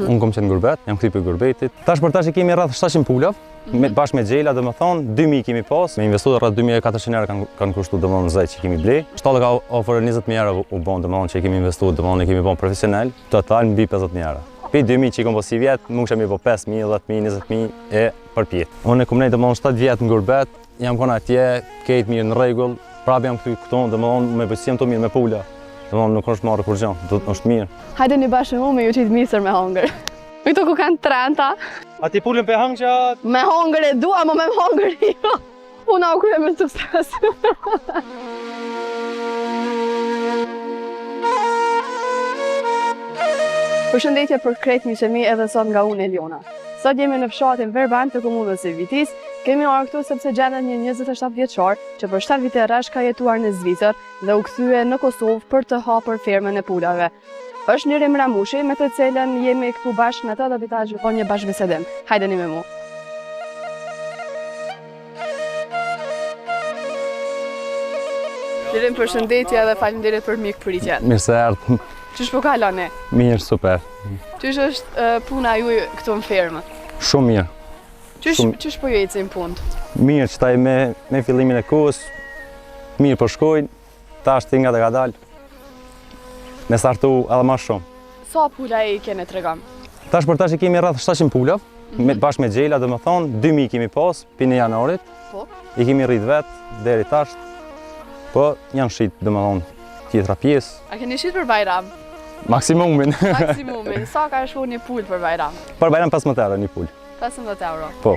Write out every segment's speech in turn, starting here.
Unë kom qenë në Gurbet, jam kthyer për Gurbetit. Tash për tash kemi rreth 700 pula, bashkë me xhela, domethënë 2000 kemi pas, me investuar rreth 2400 euro kanë kushtuar domethënë zaj që kemi ble. Shtalla ka ofruar 20000 euro u bën domethënë që kemi investuar, domethënë kemi bën profesional, total mbi 50000 euro. Pi 2000 që kom pas si vjet, më kisha më po 5000, 10000, 20000 e për pjet. Unë kom nejtë domethënë 7 vjet në Gurbet, jam kon atje, këtë mirë në rregull, prapë jam këtu këtu domethënë me pëlqen to mirë me pula. Domethënë nuk është marrë kur gjë, është mirë. Hajde një bashkë me me ju qitë misër me hongër. Këto ku kanë trenta. A ti pulën pe hangja? Me hongër e dua, më me hongër jo. Puna u krye me sukses. Përshëndetje për krejt miqemi edhe sot nga unë Eliona. Sot jemi në fshatin Verband të komunës së Vitis. Kemi ardhur këtu sepse gjendet një 27 vjeçar që për 7 vite rresh ka jetuar në Zvicër dhe u kthye në Kosovë për të hapur fermën e pulave. Është Nirim Ramushi me të cilën jemi këtu bashkë me të dhe ta zhvillojmë një bashkëbisedim. Hajdeni me mua. Nirim, përshëndetje dhe faleminderit për mikpritjen. Mirë se erdhë. Çish po kaloni? Mirë, super. Çish është puna juaj këtu në fermë? Shumë mirë. Çish po ju ecin punë? Mirë, që taj me fillimin e kohës, mirë po shkojnë, tash ti nga të ka dalë, me startu edhe ma shumë. Sa pula i kene tregam? Tash për tash kemi rreth 700 pula, bashkë me xhela, domethënë 2000 kemi pas, pinë janarit, Po. I kemi rrit vetë, deri tash, po janë shit, domethënë, tjetra pjesë. A keni shit për Bajram? Maksimumin. Maksimumin. Sa ka shku një pul për Bajram? Për Bajram 15 euro një pul. 15 euro. Po.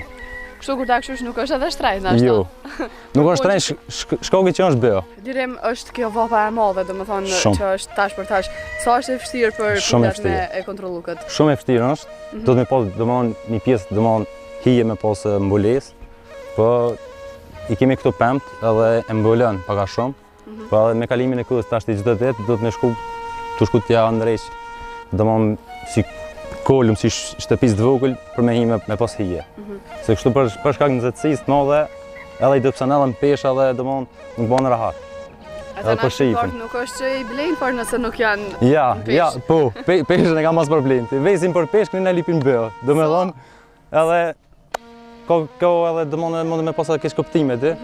Kështu kur ta këshush nuk është edhe shtrejt në ashtu? Jo. Nuk është shtrejt, shkogi që është bëjo. Dirim është kjo vapa e madhe, domethënë që është tash për tash. Sa është e vështirë për pulat me e kontrollu këtë? Shumë e vështirë është. Do të më pas domethënë një pjesë domethënë hije me pas mbulesë, po i kemi këtu pemt edhe e mbulon pak a shumë. Po edhe me kalimin e kohës tash çdo ditë do të më shku t'ja ndrejsh. Domethënë si kolum si shtëpisë të vogël për me hime me pas hije. Se kështu për shkak nxehtësisë të madhe, edhe i dopsanella në peshë edhe domethënë nuk bën rahat. Edhe për shifën. Nuk është që i blejnë por nëse nuk janë. Ja, po, peshën e kam as problem. Vesim për peshë këni na lipin bëo. Domethënë edhe ko edhe domethënë mund me pas edhe keq kuptime ti.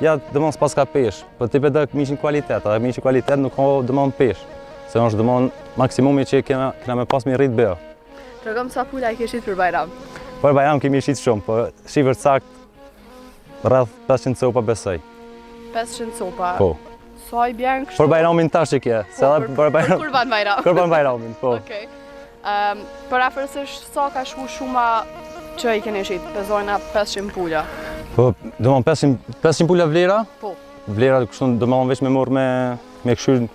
Ja, domethënë s'pas ka peshë, po ti do mishin kualitet, edhe mishin kualitet nuk ka domethënë peshë. Se është domethënë maksimumi që kena me pas me rrit bëo. Tregom sa pula i ke shit për Bajram? Për Bajram kemi shit shumë, po shifër sakt rreth 500 copa besoj. 500 copa? Po. Sa i bjen kështu? Për Bajramin tash që kje. Për Kurban Bajram? Kurban Bajramin, po. Okej. Për afërsisht sa ka shku shuma që i keni shit? Bezojna 500 pula? Po, domethënë 500 pula vlera? Po. Vlera kështu domethënë veç me morr me këshyr.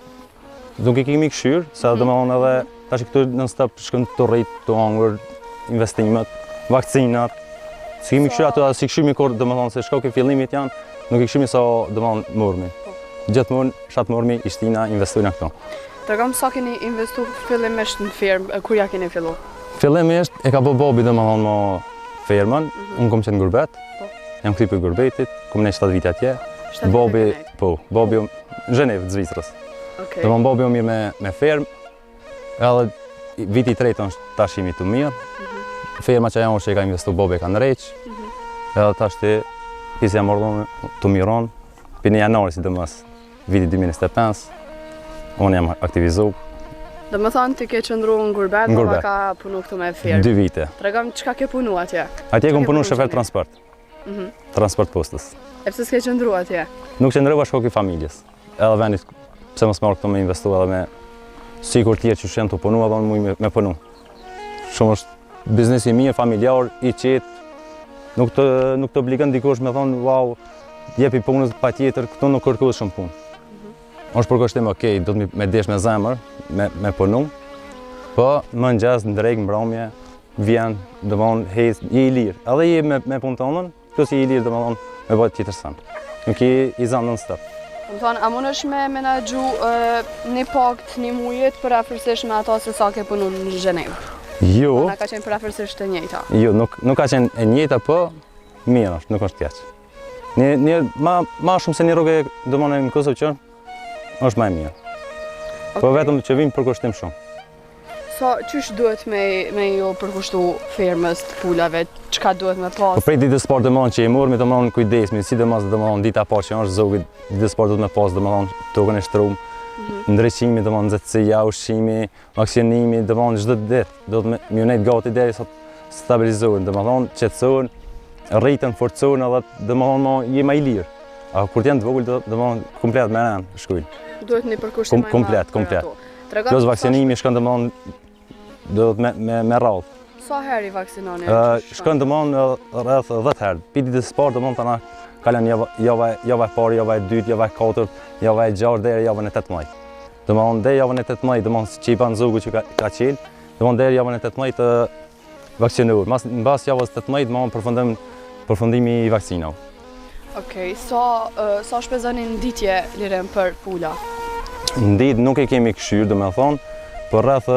Nuk i kemi këshyr, se domethënë edhe tash këtu non stop shkon të rrit, të hangur, investimet, vakcinat. Si kemi këshyr ato, si këshymi kur domethënë se shkoki fillimit janë, nuk i këshymi sa domethënë mormi. Gjithmonë shatë mormi ishtina investojna këto. Tregom sa keni investu fillimisht në fermë, kur ja keni fillu? Fillimisht e ka bë babi domethënë më fermën, unë kom qenë në Gurbet. Jam kthyer për Gurbetit, kom ne 7 vite atje. Babi, po, babi në Zhenevë të Zvicrës. Okej. Domethënë babi mirë me fermë. Edhe viti i tretë është tash jemi të mirë. Ferma që ajo që ka investuar babi ka ndreq. Edhe tash ti pisi jam ardhur të miron. Pinë janari sidomos viti 2025. Unë jam aktivizuar. Domethënë ti ke qëndruar në Gurbet, baba ka punu këtu me fermë. 2 vite. Tregom çka ke punu atje? Atje kam punu shofer transport. Transport postës. E pse s'ke qëndruar atje? Nuk qëndrova shkoki familjes. Edhe vendit pse mos marr këtu me investu edhe me sigur tjerë që shenë të punu edhe unë me punu. Shumë është biznesi mirë, familjar, i qetë. Nuk të obligën dikush me thonë, wow, jepi punës pa tjetër, këtu nuk kërkohet shumë punë. është për kushtim okej, do të me desh me zemër, me punu, po më ngjas në drejk, mbrëmje, vjen, domthon hez, je i lirë. Edhe je me punën tonën, plus je i lirë domthon me bëj tjetër san. Nuk je i zan non stop. Domthon, a mundesh me menaxhu një pakt një mujet për afërsisht me ato se sa ke punu në Zhenevë? Jo. Na ka qenë për afërsisht e njëjta. Jo, nuk ka qenë e njëjta, po mirë është, nuk është keq. Një ma shumë se një rrugë domthon në Kosovë që është më e mirë. Po vetëm që vim për kushtim shumë. Sa qysh duhet me ju përkushtu fermës të pulave, çka duhet me pas? Po prej ditës parë domethënë që i mormi domethënë kujdesmi, sidomos domethënë dita parë që është zogu, ditës parë duhet me pas domethënë tokën e shtrum, ndriçimi domethënë nxehtësia, ushqimi, aksionimi, domethënë çdo ditë do të më unet gati derisa të stabilizohen, domethënë qetësohen, rritën, forcohen edhe domethënë je më i lirë. A kur janë të vogël domethënë komplet me ran shkojnë. Duhet një përkushtim më i madh. Komplet. Plus vaksinimi shkon domethënë do të me radhë. Sa herë i vaksinoni? Shkon domethënë rreth 10 herë. Pi ditës së parë domethënë tana kalon java e parë, java e dytë, java e katërt, java e 6 deri javën e 18. Domethënë deri javën e 18 domethënë që i ban zogu që ka qel, domethënë deri javën e 18 vaksinohet. Mbas javës 18 domethënë përfundimi i vaksinave. Okej, sa shpenzoni në ditje lirem për pula? Në ditë nuk e kemi këshyrë, domethënë, por rreth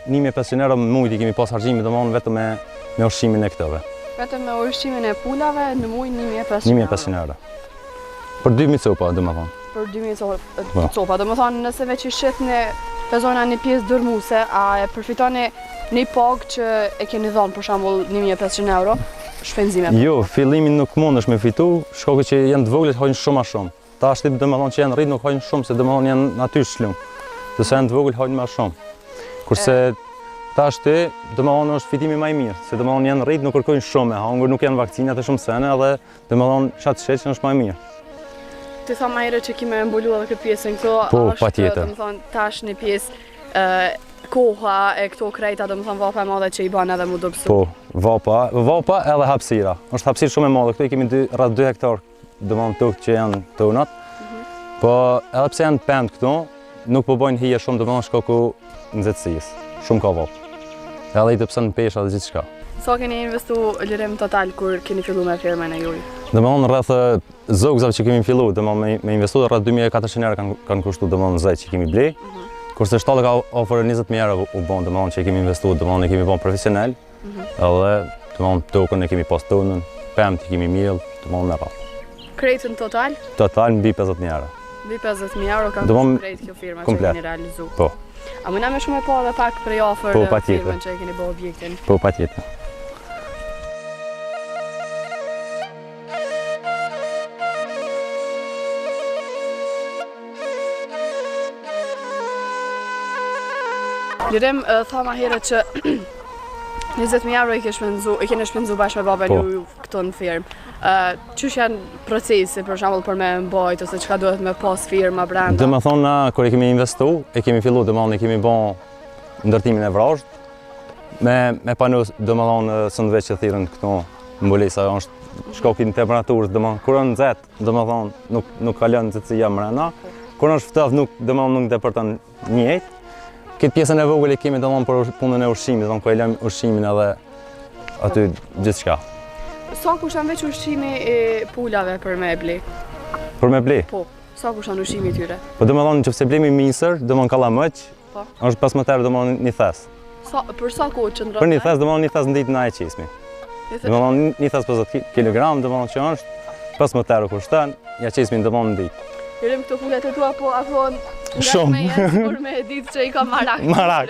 1500 euro muajt i kemi pas harxhimi domethënë vetëm me ushqimin e këtyre. Vetëm me ushqimin e pulave në muaj 1500 euro. 1500 euro. Për 2000 copa domethënë. Për 2000 copa, domethënë nëse veç i shitni pezona një pjesë dërmuese, a e përfitoni një pagë që e keni dhënë për shembull 1500 euro shpenzime? Jo, fillimin nuk mundesh me fitu, shkakë që janë të vogël hajnë shumë më shumë. Tash ti domethënë që janë rrit nuk hajnë shumë se domethënë janë natyrisht shlum. Nëse janë të vogël hajnë më shumë. Kurse tash ti domethënë është fitimi më i mirë, se domethënë janë rrit nuk kërkojnë shumë me hangur, nuk janë vakcina të shumë sene edhe domethënë çat sheqën është më e mirë. Ti tha më herët që kimë mbulu edhe këtë pjesën këto, po, patjetër. Domethënë tash një pjesë koha e këto krejta domethënë vapa e madhe që i bën edhe mu dobësu. Po, vapa edhe hapësira. Është hapësirë shumë e madhe. Këtu i kemi rreth 2 hektar domethënë tokë që janë tonat. Po edhe pse janë pend këtu, nuk po bojnë hije shumë domethënë shkaku nxehtësisë. Shumë ka vapa. Edhe i të pse në peshë edhe gjithçka. Sa keni investu lirim total kur keni filluar me firmën e juaj? Domethënë rreth zogzave që kemi filluar, domethënë me investu rreth 2400 euro kanë kushtuar domethënë zaj që kemi ble. Kurse shtalla ka ofër 20000 euro u bën domethënë që kemi investuar, domethënë e kemi bën profesional. Edhe domethënë tokën e kemi pas tonën, pemt i kemi miell, domethënë me radhë. Krejtën total? Total mbi 50000 euro. Mbi 50000 euro ka krejt kjo firma që keni realizuar. Po. A mëna me shumë e pa edhe pak prej ofër firmën që keni bë objektin? Po, patjetër. Lirim tha ma herët që 20.000 euro i keni shpenzu bashkë me babën ju këto në firmë. Qysh janë procesi për shembull për me mbajt ose çka duhet me pas firma brenda? Domethënë na kur e kemi investu, e kemi filluar domethënë kemi bën ndërtimin e vrazhit me pano domethënë sëndve që thirrën këto mbulesa është shkaku i temperaturës domethënë kur është nxehtë domethënë nuk kalon nxehtësia brenda. Kur është ftohtë nuk domethënë nuk depërton njëjtë. Këtë pjesën e vogël e kemi domethënë për punën e ushqimit, domethënë ku e lëm ushqimin edhe aty gjithçka. Sa kushan veç ushqimi e pulave për me ble? Për me ble? Po, sa kushan ushqimi tyre? Po domethënë nëse blemi misër, domethënë kallamëq, është 15 euro domethënë një thes. Për sa kohë qëndron? Për një thes domethënë një thes në ditë na e qesmi. Domethënë një thes 50 kg domethënë që është 15 euro kushton, ja qesmi domethënë në ditë. Lirim këto pulet e tua po afron shumë. Kur me ditë që i ka marak.